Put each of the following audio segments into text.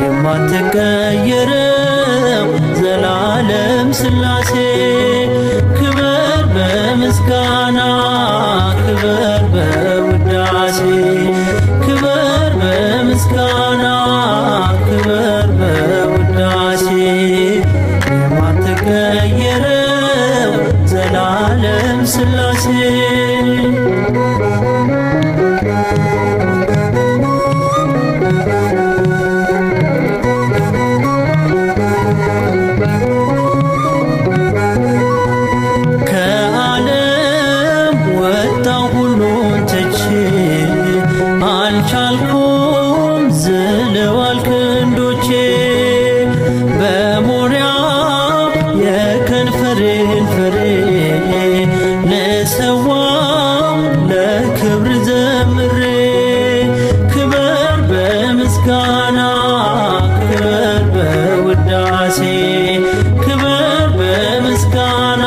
የማትቀየረው ዘላለም ሥላሴ ክበር በምስጋና ክበር በውዳሴ ክበር በምስጋና ክበር በውዳሴ የማትቀየረው ዘላለም ሥላሴ አልቻልኩም ዝለዋል ክንዶቼ በሞሪያ የከንፈሬን ፍሬ ልሰዋው ለክብር ዘምሬ ክበር በምስጋና ክበር በውዳሴ ክበር በምስጋና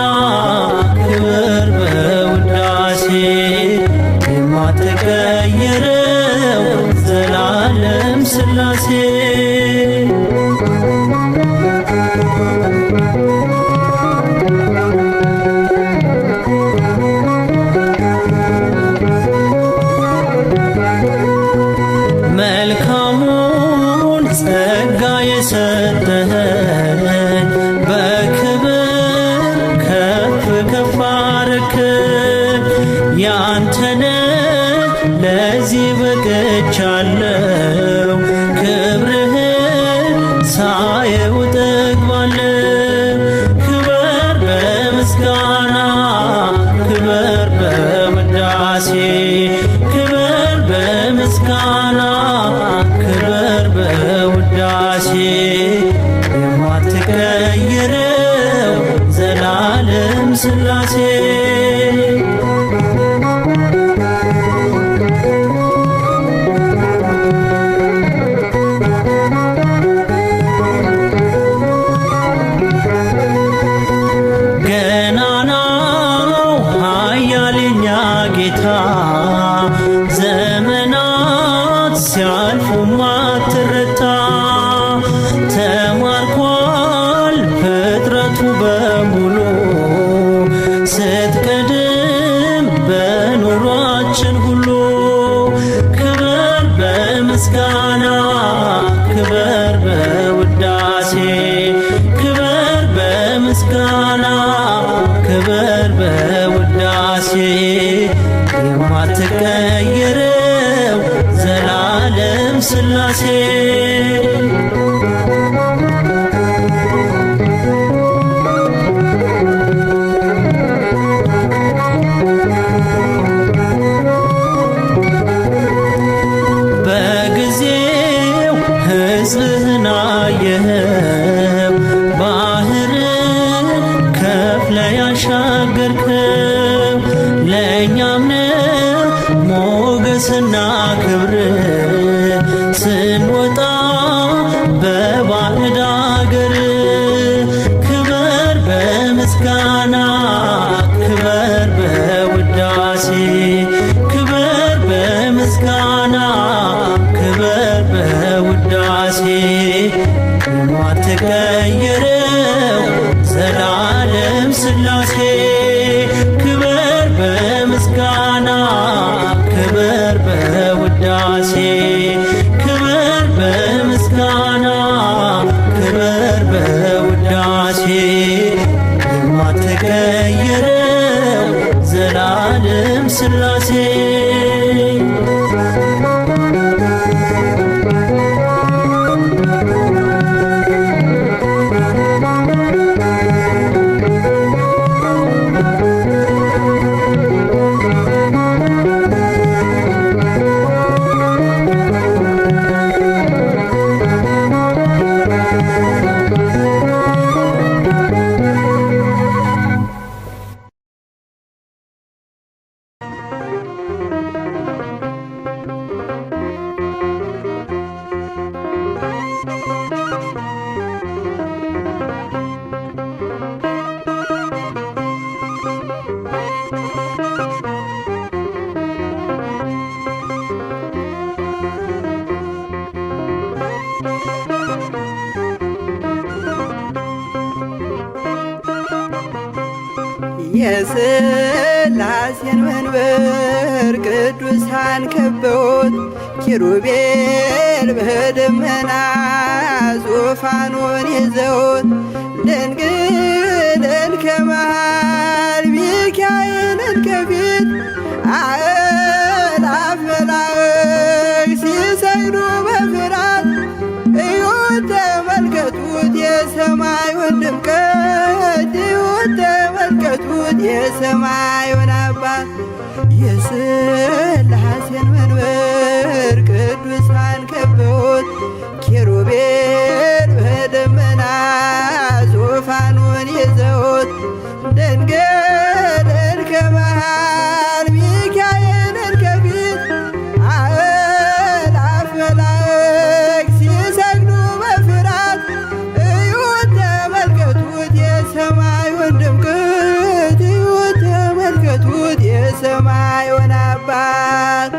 ክበር በውዳሴ የማትቀየረው ዘላለም ሥላሴ መልካሙን ጸጋ የሰጠኸኝ በክብር ከፍ ከፍ አረከኝ ያንተነ ለዚህ በቅቻለሁ ክብርህን ሳየው እጠግባለሁ ክበር በምስጋና ክበር በውዳሴ ክበር በምስጋና ክበር በውዳሴ የማትቀየረው ዘላለም ሥላሴ ጌታ ዘመናት ሲያልፉ ማትረታ ተማርኳል ፍጥረቱ በሙሉ ስትቀድም በኑሯችን ሁሉ ክበር በምስጋና ክበር በውዳሴ ክበር በምስጋና ክበር በውዳሴ የማትቀየረው ዘላለም ሥላሴ በጊዜው ሕዝብህን አየኸው ባህርን ከፍለ ያሻገርከው ለእኛም ሞገስና ክብር ስንወጣ በባዕድ አገር ክበር በምስጋና ክበር በውዳሴ ክበር በምስጋና ክበር በውዳሴ የማትቀየረው ዘላለም ሥላሴ ክበር በምስጋና ክበር በውዳሴ ክበር በምስጋና ክበር በውዳሴ የማትቀየረው ዘላለም ሥላሴ የሥላሴን መንበር ቅዱሳን ከበውት ኪሩቤል በደመና ዙፋኑን ይዘውት ድንግልን ከመሃል ሚካኤልን ከፊት አእላፍ መላእክት ሲሰግዱ በፍርሃት እዩት ተመልከቱት የሰማዩን ድምቀት እዩት ተመልከቱት የሰማዩን አባት የሥላሴን መንበር ቅዱሳን ከበውት ኪሩቤል በደመና ዙፋኑን ይዘውት ድንግልን ከመሃል ሚካኤልን ከፊት አእላፍ መላእክት ሲሰግዱ በፍርሃት እዩት ተመልከቱት የሰማዩን ድምቀት እዩት ተመልከቱት የሰማዩን አባት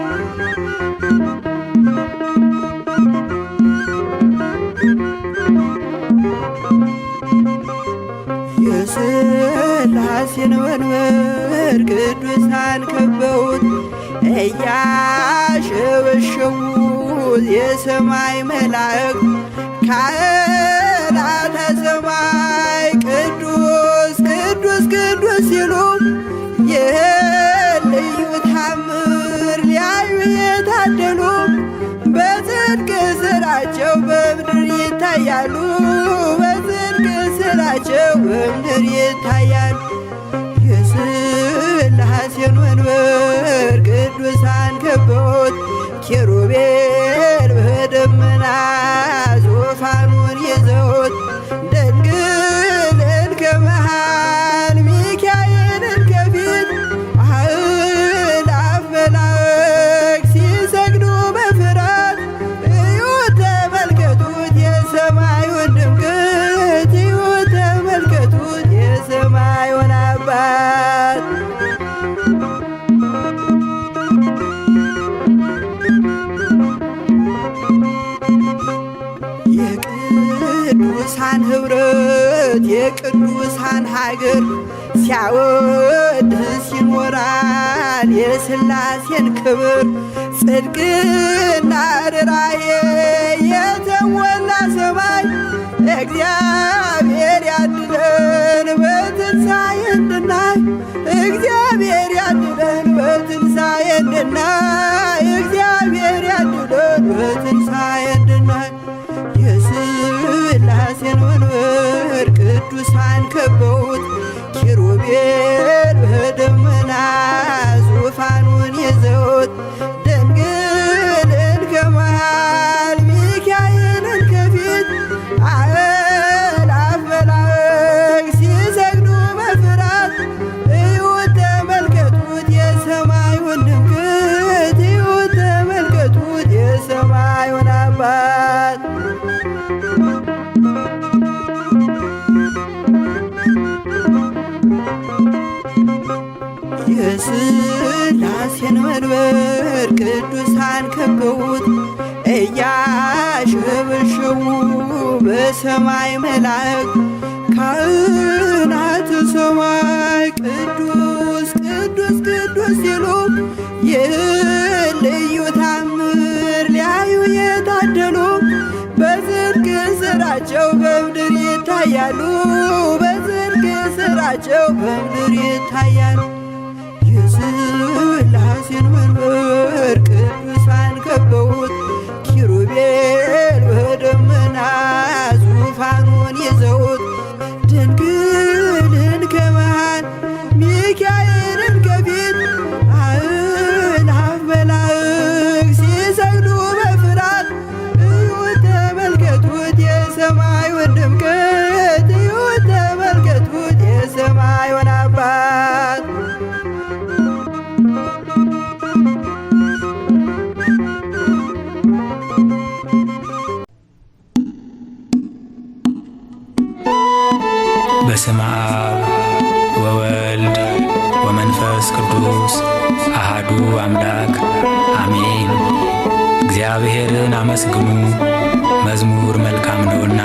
የሥላሴን መንበር ቅዱሳን ከበውት እያሸበሸቡ የሰማይ መላእክት ካህናተ ሰማይ ቅዱስ ቅዱስ ቅዱስ ሲሉ ይህን ልዩ ታምር ሊያዩ የታደሉ በጽድቅ ሥራቸው በምድር ይታያሉ በጽድቅ ሥራቸው በምድር ይታያሉ። የሥላሴን መንበር ቅዱሳን ከበውት ኪሩቤል በደመና ዙፋኑን ይዘውት ድንግልን ከመሃል ሚካኤልን ከፊት አእላፍ መላእክት ሲሰግዱ በፍርሃት እዩት ተመልከቱት የሰማዩን ድምቀት እዩት ተመልከቱት የሰማዩን አባት የቅዱሳን ኅብረት የቅዱሳን ሀገር ሲያወድስ ይኖራል የሥላሴን ክብር ጽድቅና ርራዬ የተሞላ ሰማይ እግዚአብሔር ያድነን በትንሣኤ እንድናይ እግዚአብሔር ያድነን በትንሣኤ እንድናይ እግዚአብሔር ያድነን በትንሣኤ እንድናይ የሥላሴን መንበር ቅዱሳን ከበውት ኪሩቤል በደመና ዙፋኑን ይዘውት ድንግልን ከመሃል ሚካኤልን ከፊት አእላፍ መላእክት ሲሰግዱ በፍርሃት እዩት ተመልከቱት የሰማዩን ድምቀት እዩት ተመልከቱት የሰማዩን አባት የሥላሴን መንበር ቅዱሳን ከበውት እያሸበሸቡ በሰማይ መላእክት ካህናተ ሰማይ ቅዱስ ቅዱስ ቅዱስ ሲሉ ይህን ልዩ ታምር ሊያዩ የታደሉ በጽድቅ ሥራቸው በምድር ይታያሉ በጽድቅ ሥራቸው በምድር ይታያሉ። የሥላሴን መንበር ቅዱሳን ከበውት ኪሩቤል በደመና ዙፋኑን ይዘውት ድንግልን ከመሃል ሚካኤልን ከፊት አእላፍ መላእክት ሲሰግዱ በፍርሃት እዩት ተመልከቱት የሰማዩን ድምቀት እዩት ተመልከቱት የሰማዩን አባት በስመ አብ ወወልድ ወመንፈስ ቅዱስ አሃዱ አምላክ አሜን። እግዚአብሔርን አመስግኑ መዝሙር መልካም ነውና።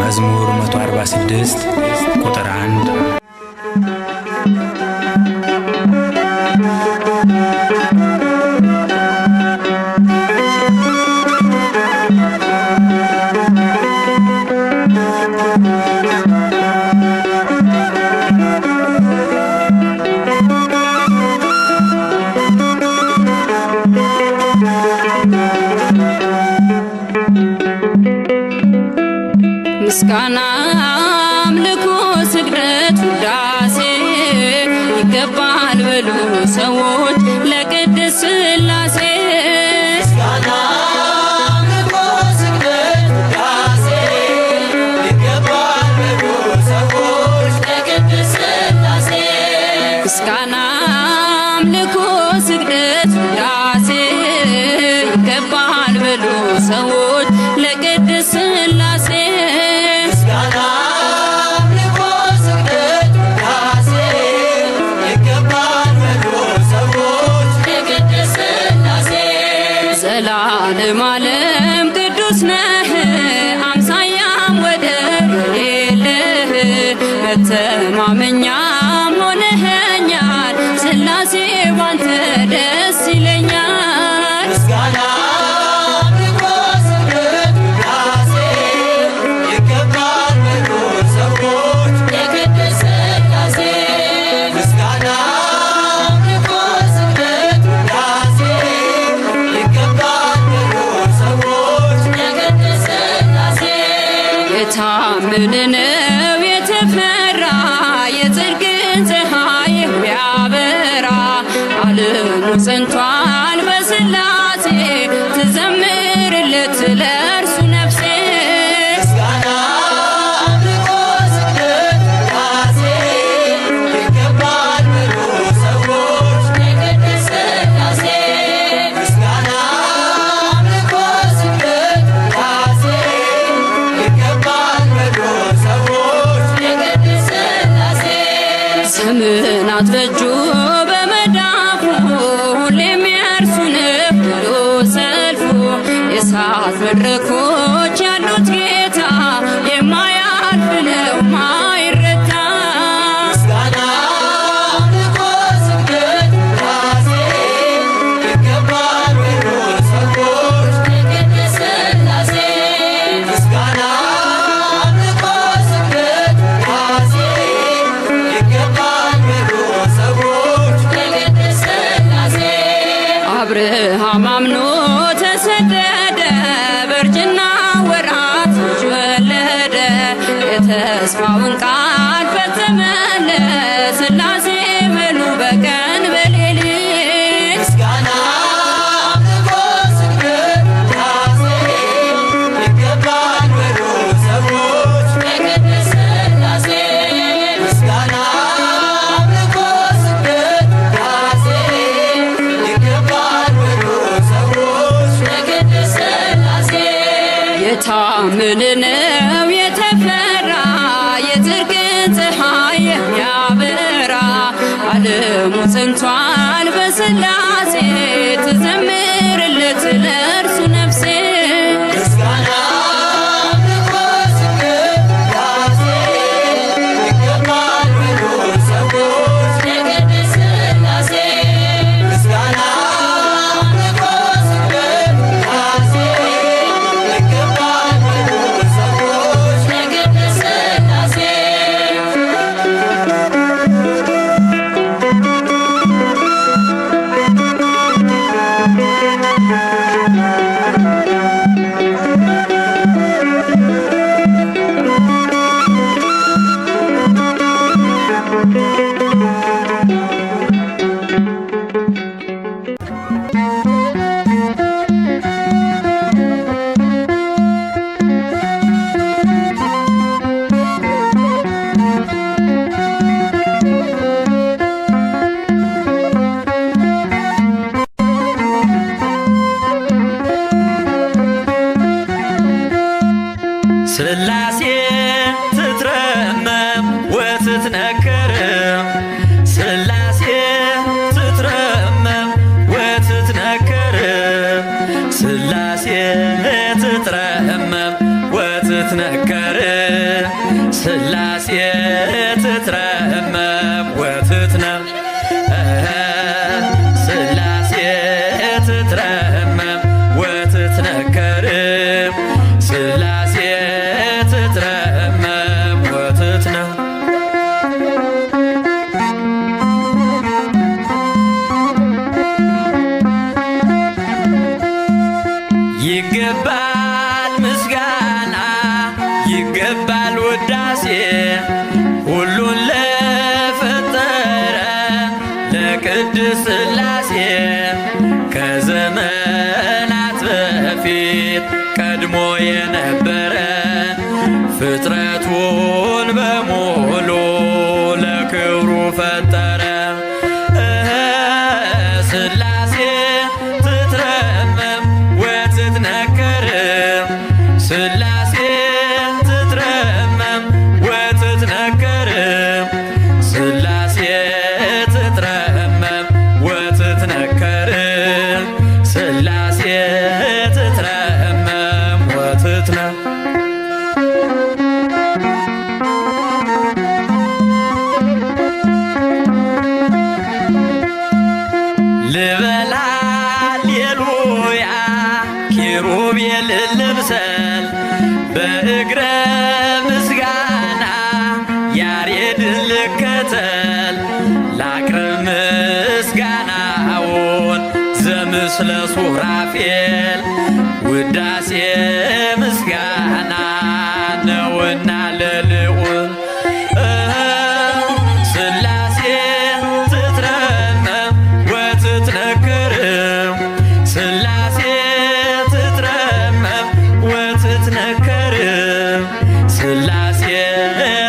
መዝሙር 146 ቁጥር 1 ምስጋና አምልኮ ስግደት ውዳሴ ይገባል በሉ ሰዎች ለቅድስት ሥላሴ ምስጋና አምልኮ ስግደት ውዳሴ ይገባል በሉ ሰዎች ለቅድስት ሥላሴ ምስጋና አምልኮ ስግደት ውዳሴ ይገባል በሉ ሰዎች ለቅድስት ሥላሴ ዘላለም ዓለም ቅዱስ ነህ አምሳያም ወደር የሌለህ መተማመኛም ሆነኸኛል ሥላሴ ባንተ ደስ ይለኛል ምስጋና አምልኮ ስግደት ውዳሴ ይገባል በሉ ሰዎች ለቅድስት ሥላሴ ምስጋና አምልኮ ስግደት ውዳሴ ይገባል በሉ ሰዎች ለቅድስት ሥላሴ የታመነ ነው የተፈራ የጽድቅን ፀሐይ የሚያበራ ዓለሙ ጸንቷል በሥላሴ ትዘምርለት ለእርሱ ነፍሴ ምስጋና አምልኮ ስግደት ውዳሴ ይገባል በሉ ሰዎች ለቅድስት ሥላሴ ምስጋና አምልኮ ስግደት ውዳሴ ይገባል በሉ ሰዎች ለቅድስት ሥላሴ ስምን አትበጁ በመዳፉ ሁሌም የእርሱ ነው ብሎ ሰልፉ የእሳት መድረኮች ያሉት ጌታ የማያልፍ ነው ማይረታ ምስጋና አምልኮ ስግደት ውዳሴ ይገባል በሉ ሰዎች ለቅድስት ሥላሴ ምስጋና አምልኮ ስግደት ውዳሴ ይገባል በሉ ሰዎች ለቅድስት ሥላሴ አብርሃም አምኖ ተሰደደ በእርጅና ወራት ልጅ ወለደ የተስፋውን ቃል ፈጸመለት ሥላሴ በሉ በቀን በሌሊት ምስጋና አምልኮ ስግደት ውዳሴ ይገባል በሉ ሰዎች ለቅድስት ሥላሴ ምስጋና አምልኮ ስግደት ውዳሴ ይገባል በሉ ሰዎች ለቅድስት ሥላሴ የታመነ ነው የተፈራ የጽድቅን ፀሐይ የሚያበራ ዓለሙ ጸንቷል በሥላሴ ትዘምርለት ለእርሱ ነፍሴ ምስጋና አምልኮ ስግደት ውዳሴ ይገባል በሉ ሰዎች ለቅድስት ሥላሴ ምስጋና አምልኮ ስግደት ውዳሴ ይገባል በሉ ሰዎች ለቅድስት ሥላሴ ሥላሴ ትትረመም ወትትነከር ሥላሴ ትትረመም ወትትነከር ሥላሴ ትትረመም ወትትነከር ሥላሴ ትትረመም ወትትነ ሥላሴ ትትረመም ወትትነከር ሥላሴ ትትረመም ወትትነ ይገባል ምስጋና ይገባል ነበረ ፍጥረቱን በሙሉ ለክብሩ ፈጠረ። ሥላሴ ትትረመም ወትትነከር ሥላሴ ትትረመም ወትትነከር ሥላሴ ትትረመም ወትትነከር ሥላሴ ትትረመም ወትትነከር ልበላ ሌሉያ ኪሩቤል ልምሰል በእግረ ምስጋና ያሬድን ልከተል ላቅርብ ምስጋናውን ዘምስለ ሱራፌል ውዳሴ ምስጋና ነውና ለልዑል ሥላሴ ትትረመም ወትትነከር ሥላሴ ትትረመም ወትትነከር ሥላሴ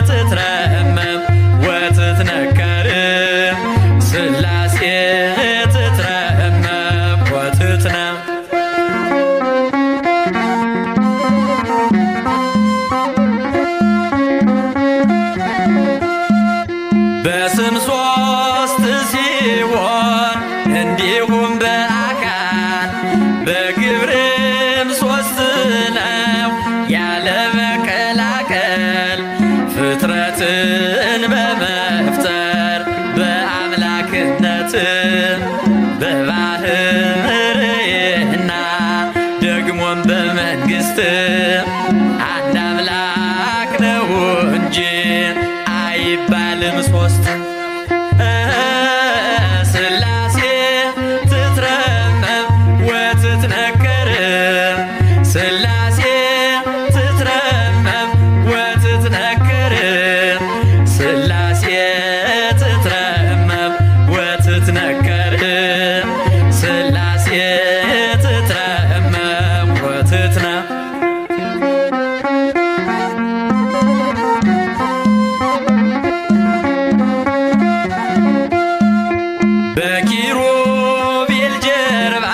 ትትረመም ወትትነከር ሥላሴ ትትረመም ወትትነከር በስም ሶስት ሲሆን እንዲሁም በአካል በግብርም ሶስት ነው ያለ መቀላቀል ፍጥረትን በመፍጠር በአምላክነት በባህርይና ደግሞም በመንግሥት አንድ አምላክ ነው እንጂ አይባልም ሶስት። ሥላሴ ትትረመም ወትትነከር ሥላሴ ትትረመም ወትትነከር ሥላሴ ትትረመም ወትትነከር ሥላሴ ትትረመም ወትትነከር በኪሩቤል ጀርባ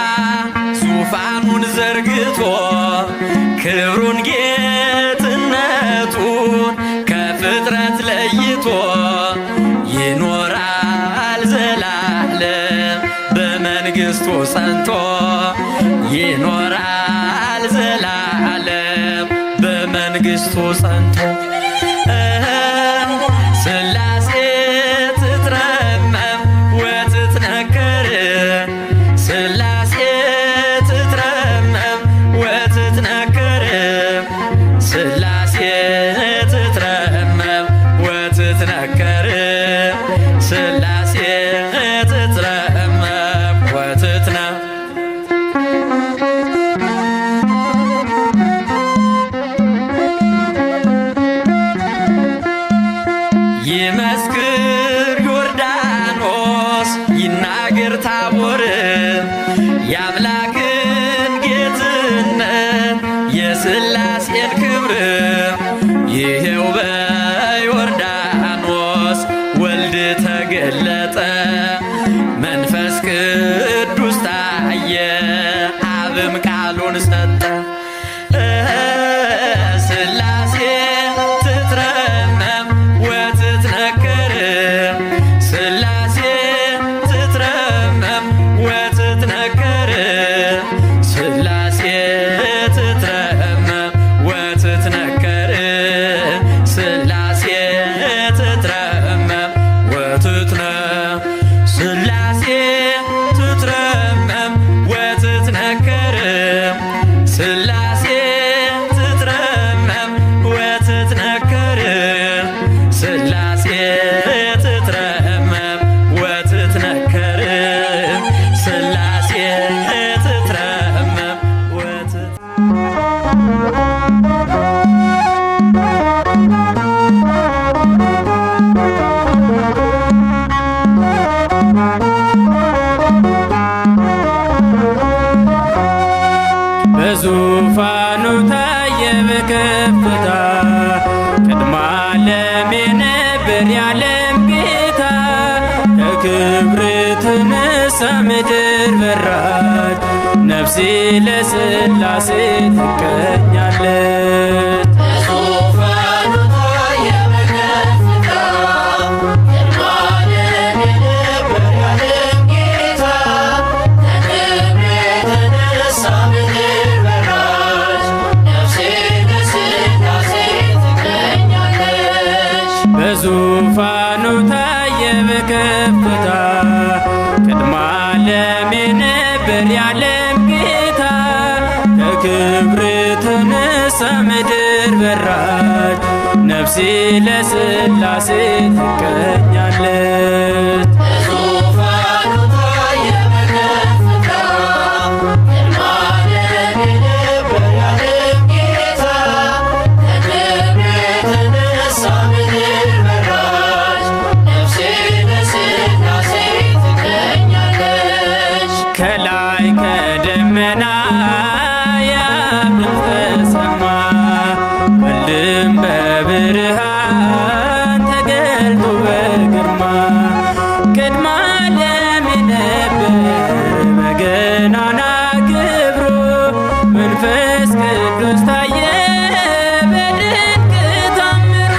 ዙፋኑን ዘርግቶ ክብሩን ጌትነቱን ከፍጥረት ለይቶ ይኖራል ዘላለም በመንግሥቱ ጸንቶ ይኖራል ዘላለም በመንግሥቱ ጸንቶ ሥላሴ ትትረመም ወትትነከር ሥላሴ ትትረመም ወትትነከር ሥላሴ ትትረመም ወትትነከር ሥላሴ ትትረመም ወትትነከር ይመስክር ዮርዳኖስ ይናገር ታቦር የአምላክን ጌትነት የሥላሴን ክብር ይሄው በዮርዳኖስ ወልድ ተገለጠ መንፈስ ቅዱስ ታየ አብም ቃሉን ሰጠ ሥላሴ ትትረመም ወትትነከር ሥላሴ ትትረመም ወትትነከር ሥላሴ ትትረመም ወትትነከር ሥላሴ በከፍታ ቅድመ ዓለም የነበር ያለም ጌታ ከክብር ተነሳ ምድር በራች ነፍሴ ለሥላሴ ትቀኛለች። በዙፋኑ ታየ በከፍታ ቅድመ ዓለም የነበር ያለም ጌታ ከክብር የተነሳ ምድር በራች ነፍሴ ለሥላሴ ትቀኛለች። በዙፋኑ ታየ በከፍታ ቅድመ ዓለም የነበር ያለም ጌታ ከክብር ተነሳ ምድር በራች ነፍሴ ለሥላሴ ትቀኛለች። በዙፋኑ ታየ በከፍታ ቅድመ ዓለም የነበር ያለም ጌታ ከክብር የተነሳ ምድር በራች ነፍሴ ለሥላሴ ትቀኛለች። ከላይ ከደመና ያብ ድምፅ ተሰማ ወልድም በብርሃን ተገልጦ በግርማ ቅድመ ዓለም የነበር በገናና ክብሩ መንፈስ ቅዱስ ታየ በድንቅ ታምሩ።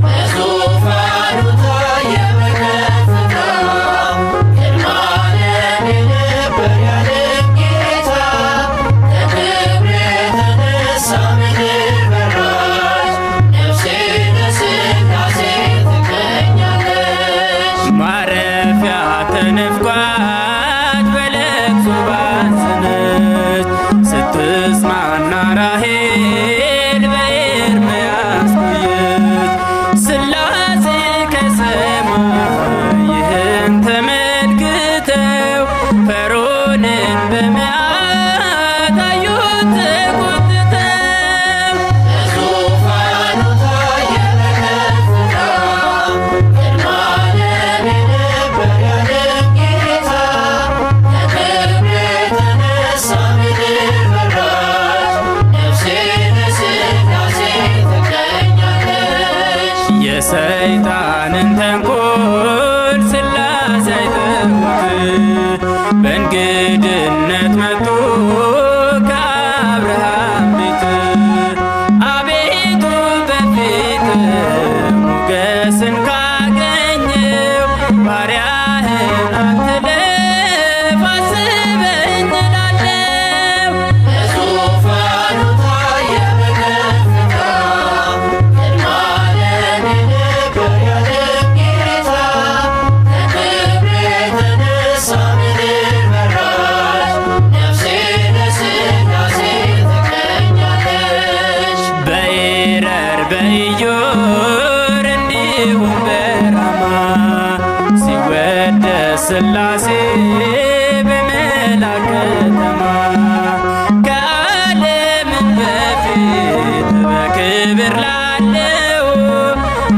በዙፋኑ ታየ በከፍታ ቅድመ ዓለም የነበር ያለም ጌታ ከክብር የተነሳ ምድር በራች ነፍሴ ለሥላሴ ትቀኛለች። ማረፊያ ተነፍቋት በለቅሶ ባዘነች ስትጽናና ራሔል በኤርምያስ ቆየች። ሥላሴ ከሰማይ ይህን ተመልክተው ፈርዖንን በመዓት አዩት ተቆጥተው። በዙፋኑ ታየ በከፍታ ቅድመ ዓለም የነበር ያለም ጌታ ከክብር የተነሳ ምድር በራች ነፍሴ ለሥላሴ ትቀኛለች። የሰይጣንን ተንኮል ሥላሴ አይተውት በእንግድነት መጡ ከአብርሃም ቤት። አቤቱ በፊት ሞገስን ካገኘው ባሪያህን አትለፍ አስበኝ እላለሁ። በዙፋኑ ታየ በከፍታ ቅድመ ዓለም የነበር ያለም ጌታ ከክብር የተነሳ ምድር በራች ነፍሴ ለሥላሴ ትቀኛለች። በኤረር በኢዮር እንዲሁም በራማ ሲወደስ ሥላሴ በመላክ ከተማ ከዓለምም በፊት በክብር ላለው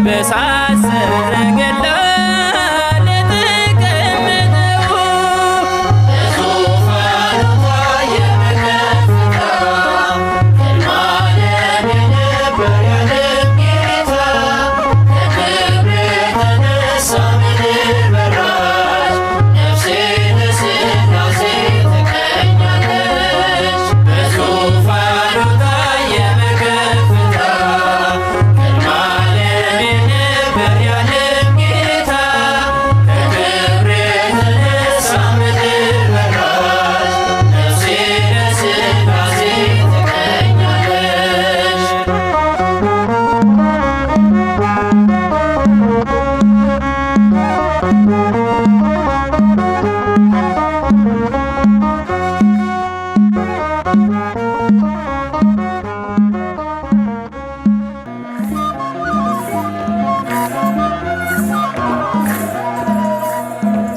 በእሳት ሰረገላ ለተቀመጠው በዙፋኑ ታየ በከፍታ ቅድመ ዓለም የነበር ያለም ጌታ ከክብር የተነሳ ምድር በራች ነፍሴ ለሥላሴ ትቀኛለች። በዙፋኑ ታየ በከፍታ ቅድመ ዓለም የነበር ያለም ጌታ ከክብር የተነሳ ምድር በራች ነፍሴ ለሥላሴ ትቀኛለች።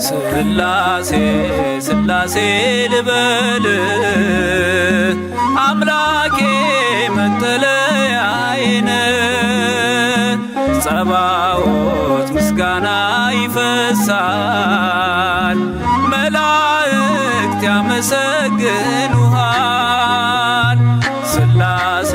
ሥላሴ ሥላሴ ልበል አምላኬ መጠለያዬን ጸባዖት ምስጋና ይፈሳል መላእክት ያመሰግኑሃል ሥላሴ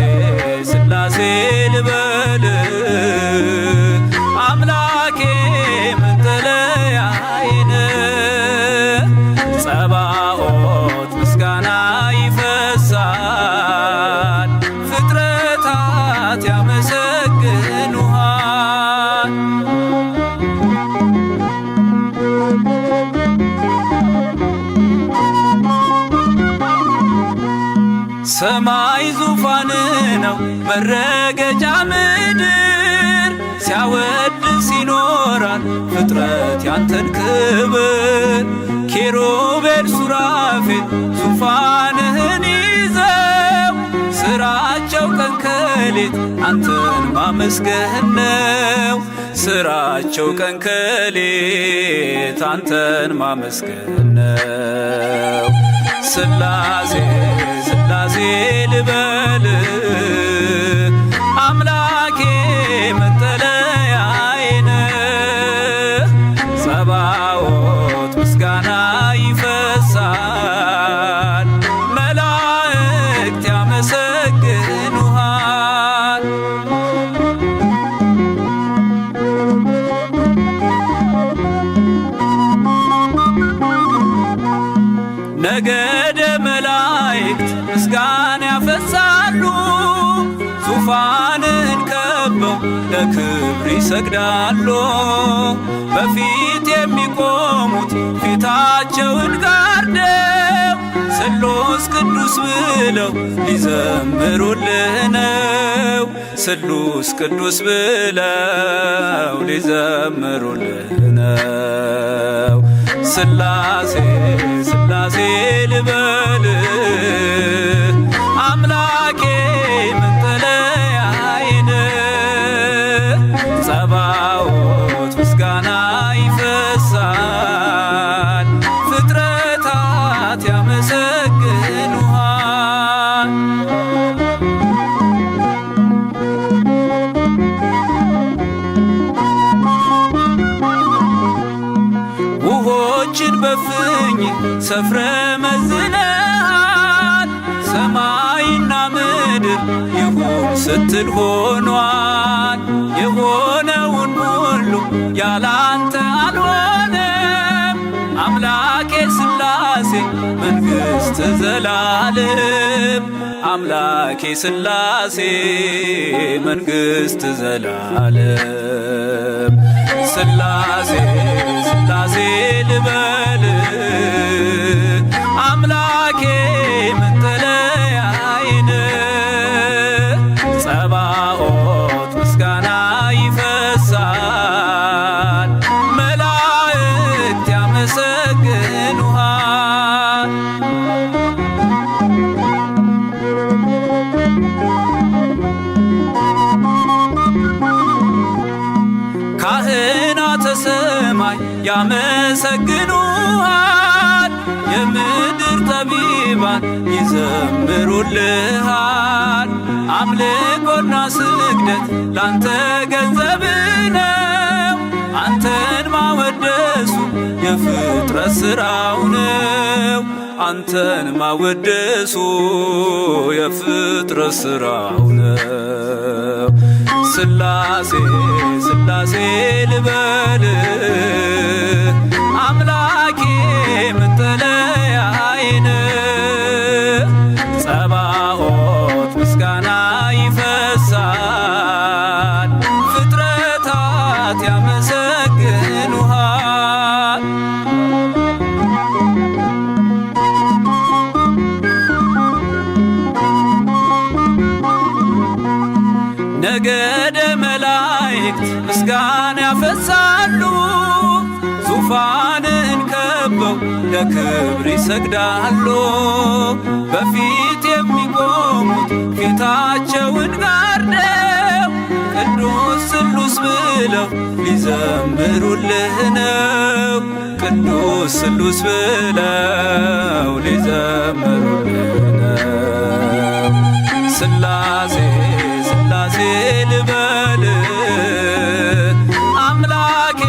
ነው መረገጫ ምድር ሲያወድስ ይኖራል ፍጥረት ያንተን ክብር። ኪሩቤል ሱራፌል ዙፋንህን ይዘው ስራቸው ቀን ከሌት አንተን ማመስገን ነው። ስራቸው ቀን ከሌት አንተን ማመስገን ነው። ስላሴ ስላሴ ልበል አምላኬ መጠለያዬ ነህ። ጸባዖት ምስጋና ይፈሳል መላእክት ያመሰግኑሃል። ነገደ መላእክት ምስጋና ያፈሳሉ ዙፋንን ከበው ለክብር ይሰግዳሉ። በፊት የሚቆሙት ፊታቸውን ጋርደው ስሉስ ቅዱስ ብለው ሊዘምሩልህ ነው። ስሉስ ቅዱስ ብለው ሊዘምሩልህ ነው። ስላሴ ስላሴ ልበል አምላኬ መጠለያዬ ነህ። ጸባዖት ምስጋና ይፈሳል ፍጥረታት ያመሰግኑሃል። ውሆችን በፍኝ ሰፍረ መዝነሃል ሰማይና ምድር ይሁን ስትል ሆኗል። የሆነውን ሁሉ ያላንተ አልሆነም። አምላኬ ስላሴ መንግሥት ዘላለም አምላኬ ስላሴ መንግሥት ዘላለም። ስላሴ ስላሴ ልበል አምላኬ መጠለያዬ ነህ። ጸባዖት ምስጋና ይፈሳል መላእክት ያመሰግኑሃል። ካህናተ ሰማይ ያመሰግኑሃል የምድር ጠቢባን ይዘምሩልሃል። አምልኮና ስግደት ላንተ ገንዘብ ነው። አንተን ማወደሱ የፍጥረት ሥራው ነው። አንተን ማወደሱ የፍጥረት ሥራው ነው። ስላሴ ስላሴ ልበል አምላኬ መጠለያዬ ነህ። ጸባዖት ምስጋና ይፈሳል ፍጥረታት ያመሰግኑሃል። ነገደ መላእክት ምስጋና ያፈሳሉ ዙፋንን ከበው ለክብር ይሰግዳሉ። በፊት የሚቆሙት ፊታቸውን ጋርደው ቅዱስ ስሉስ ብለው ሊዘምሩልህ ነው። ቅዱስ ስሉስ ብለው ሊዘምሩልህ ነው። ስላሴ ስላሴ ልበል አምላኬ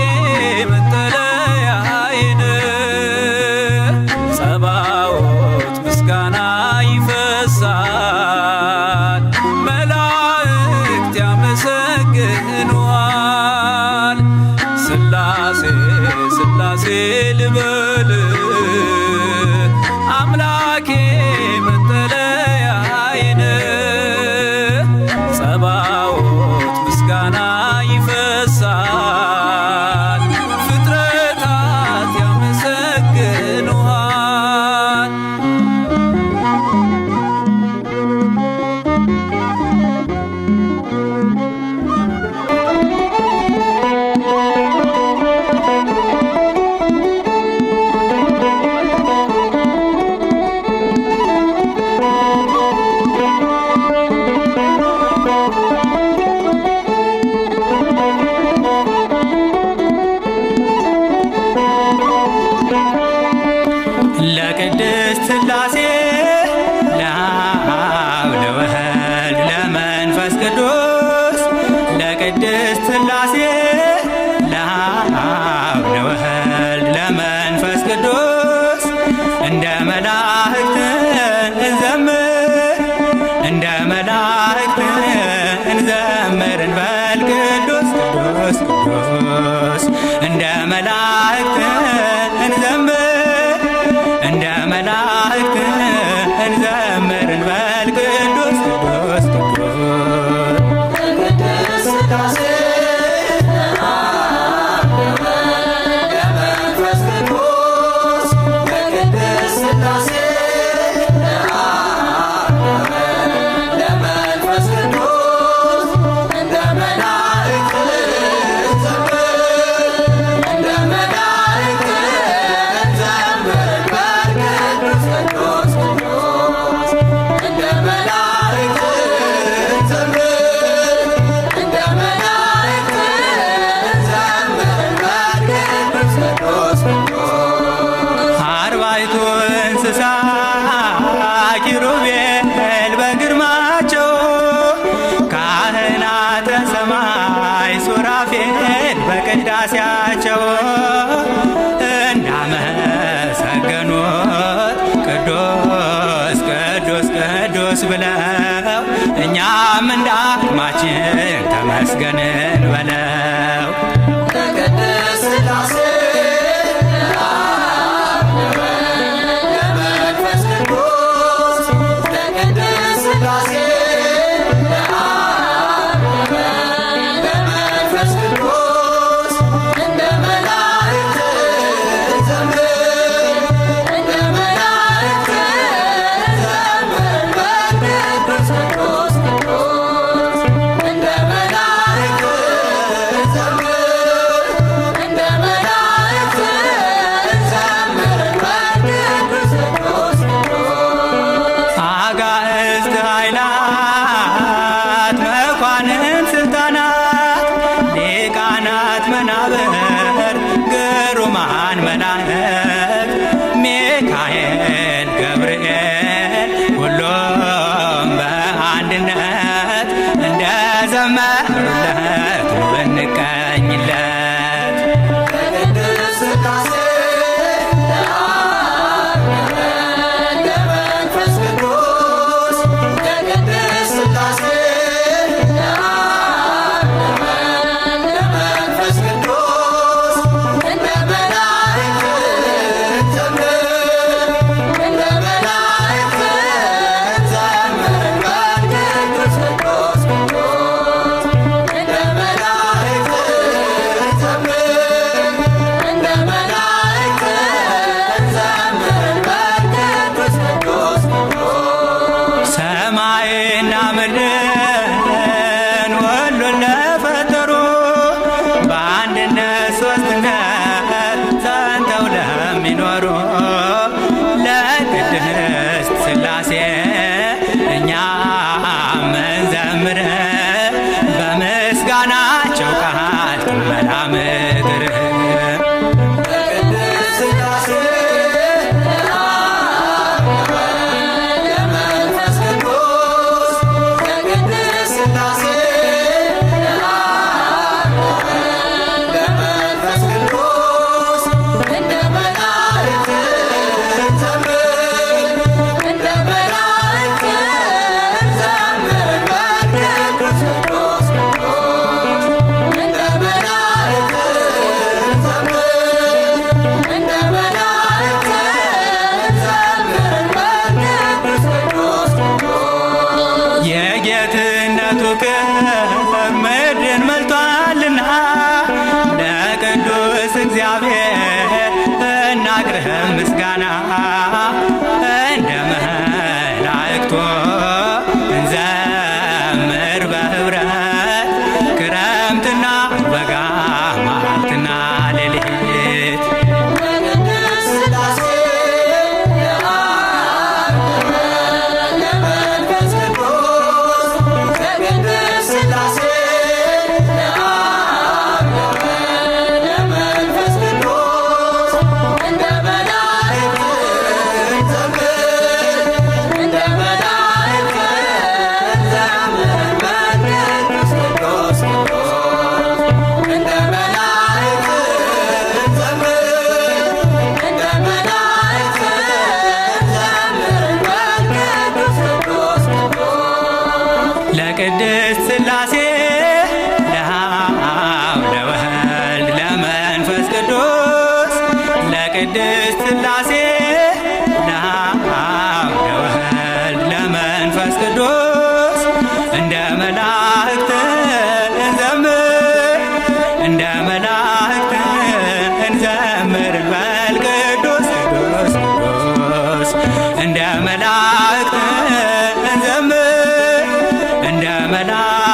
መጠለያዬ ነህ። ጸባዖት ምስጋና ይፈሳል መላእክት ያመሰግኑሃል። ስላሴ ስላሴ ልበል አምላኬ መጠለያዬ ነህ። ጸባዖት ምስጋና ይፈሳል ፍጥረታት ያመሰግኑሃል። ለመንፈስ ቅዱስ ለቅድስት ሥላሴ ለአብ ለወልድ ለመንፈስ ቅዱስ እንደ መላእክት እንዘምር እንደ መላእክት እንዘምር እንበል ቅዱስ ቅዱስ ቅዱስ እንደ መላእክት እንዘምር እንደ መላእክት እንዘምር እንበል ቅዱስ ቅዱስ ቅዱስ አርባዕቱ እንስሳ ኪሩቤል በግርማቸው ካህናተ ሰማይ ሱራፌል በቅዳሴያቸው እንዳመሰገኑት ቅዱስ ቅዱስ ቅዱስ ብለው እኛም እንደ አቅማችን ተመስገንን በለው። ለቅድስት ሥላሴ መናብር ግሩማን መላእክት ሚካኤል ገብርኤል ሁሉም በአንድነት እንደ ዘመሩለት ብንቀኝለት። ለቅድስት ሥላሴ ለመንፈስ ቅዱስ ለቅድስት ሥላሴ ሰማይና ምድርን ሁሉን ለፈጠሩ በአንድነት ሦስትነት ጸንተው ለሚኖሩ ለቅድስት ሥላሴ እኛም እንዘምር በምስጋናቸው ቃል ትመላ ምድር። የጌትነቱ ክብር ምድርን መልቷልና ለቅዱስ እግዚአብሔር እናቅርብ ምስጋና እንደ መላእክቱ እንዘምር በኅብረት ክረምትና በጋ መዓልትና ሌሊት። ለቅድስት ሥላሴ ለመንፈስ ቅዱስ ለቅድስት ሥላሴ ለቅድስት ሥላሴ ለአብ ለወልድ ለመንፈስ ቅዱስ ለቅድስት ሥላሴ ለአብ ለወልድ ለመንፈስ ቅዱስ እንደ መላእክት እንዘምር እንደ መላእክት እንዘምር በል ቅዱስ ቅዱስ ቅዱስ እንደ መላእክት እንዘምር እንደ መላእክት